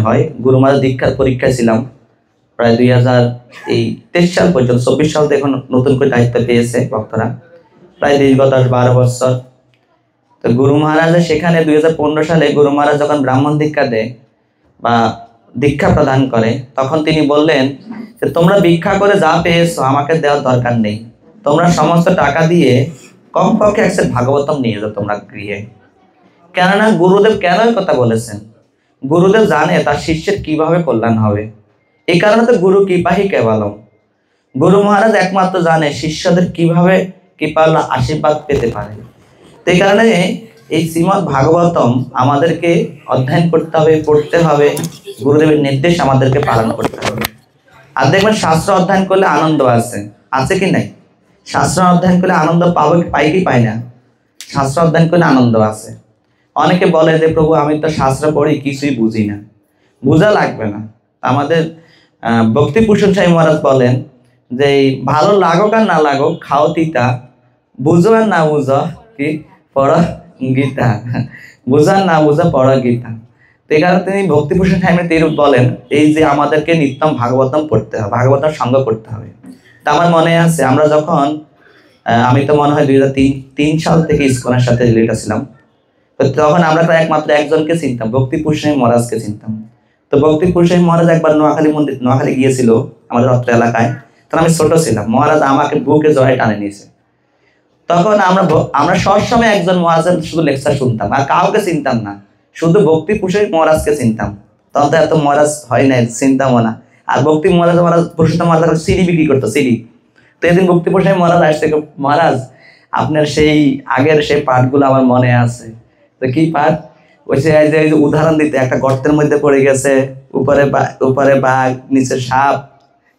হয়। গুরু মহারাজ দীক্ষার পরীক্ষায় ছিলাম প্রায় 2023 সাল পর্যন্ত, 24 সাল থেকে এখন নতুন করে দায়িত্ব পেয়েছে ভক্তরা, প্রায় দীর্ঘ 10-12 বছর। তো গুরু মহারাজের সেখানে 2015 সালে গুরু মহারাজ যখন ব্রাহ্মণ দীক্ষা দেয় বা দীক্ষা প্রদান করে, তখন তিনি বললেন যে তোমরা ভিক্ষা করে যা পেয়েছো আমাকে দেওয়ার দরকার নেই, তোমরা সমস্ত টাকা দিয়ে কমপক্ষে এক সেট ভাগবতম নিয়ে যাও তোমরা গৃহে। কেননা গুরুদেব কেন এই কথা বলেছেন? গুরুদেব জানে তার শিষ্যের কিভাবে কল্যাণ হবে। এই কারণে তো গুরু কৃপাহি কেবলম। গুরু মহারাজ একমাত্র জানে শিষ্যদের কিভাবে কৃপা আশীর্বাদ পেতে পারে। এই কারণে এই শ্রীমদ্ ভাগবতম আমাদেরকে অধ্যয়ন করতে হবে, পড়তে হবে, গুরুদেবের নির্দেশ আমাদেরকে পালন করতে হবে। আর দেখবেন শাস্ত্র অধ্যয়ন করলে আনন্দ আছে কি নাই? শাস্ত্র অধ্যয়ন করলে আনন্দ পাই কি পাই না? শাস্ত্র অধ্যয়ন করলে আনন্দ আছে। অনেকে বলে যে প্রভু আমি তো শাস্ত্র পড়ি কিছুই বুঝি না। বোঝা লাগবে না। আমাদের ভক্তিভূষণ সাই মহারাজ বলেন যে ভালো লাগুক আর না লাগুক খাও তিতা, বুঝো আর না বুঝো কি পড়ো গীতা, বুঝা না বুঝা পড়ো গীতা। এই কারণে তিনি ভক্তিভূষণ সাহেবের তিরূপ বলেন এই যে আমাদেরকে নিত্যম ভাগবতম পড়তে হবে, ভাগবতম সঙ্গ করতে হবে। তা আমার মনে আছে আমরা যখন আমি তো মনে হয় 2003 সাল থেকে ইসকনের সাথে রিলেটেড ছিলাম, তখন আমরা তো একমাত্র একজনকে চিনতাম, ভক্তিভূষণ মহারাজকে চিনতাম। তো ভক্তিভূষণ মহারাজ একবার নোয়াখালী গিয়েছিল আমাদের অত্র এলাকায়, তখন আমি ছোট ছিলাম। মহারাজ আমাকে বুকে জড়ায় টানে নিয়েছে। তখন আমরা সবসময় একজন মহারাজের শুধু লেকচার শুনতাম আর কাউকে চিনতাম না, শুধু ভক্তিভূষণ মহারাজকে চিনতাম। তখন তো এত মহারাজ হয় নাই, চিনতামও না। আর পুরুষোত্তম মহারাজ সিডি বিক্রি করতো, সিডি। তো এদিন ভক্তিভূষণ মহারাজ আসছে, মহারাজ আপনার সেই আগের সেই পাঠগুলো আমার মনে আছে। তো কি পাঠ? ওই যে উদাহরণ দিতে একটা গর্তের মধ্যে পড়ে গেছে, উপরে বাঘ নিচে সাপ,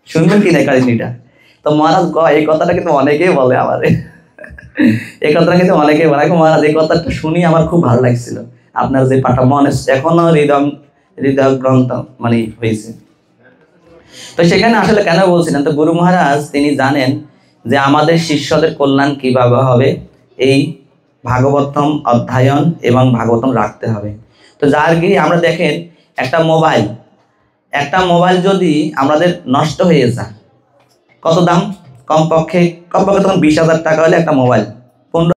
শুনবেন কি না কাহিনীটা? তো মহারাজ এই কথাটা কিন্তু অনেকেই বলে আমার, এই কথাটা কিন্তু অনেকেই বলে। মহারাজ এই কথাটা শুনি আমার খুব ভালো লাগছিল, আপনার যে পাঠা মনে এখনো হৃদয় গ্রন্থ মানে হয়েছে। তো সেখানে আসলে কেন বলছিলেন, তো গুরু মহারাজ তিনি জানেন যে আমাদের শিষ্যদের কল্যাণ কিভাবে হবে, এই ভাগবতম অধ্যয়ন এবং ভাগবতম রাখতে হবে। তো যার কি আমরা দেখেন একটা মোবাইল যদি আমাদের নষ্ট হয়ে যায়, কত দাম? কমপক্ষে তখন 20,000 টাকা হলে একটা মোবাইল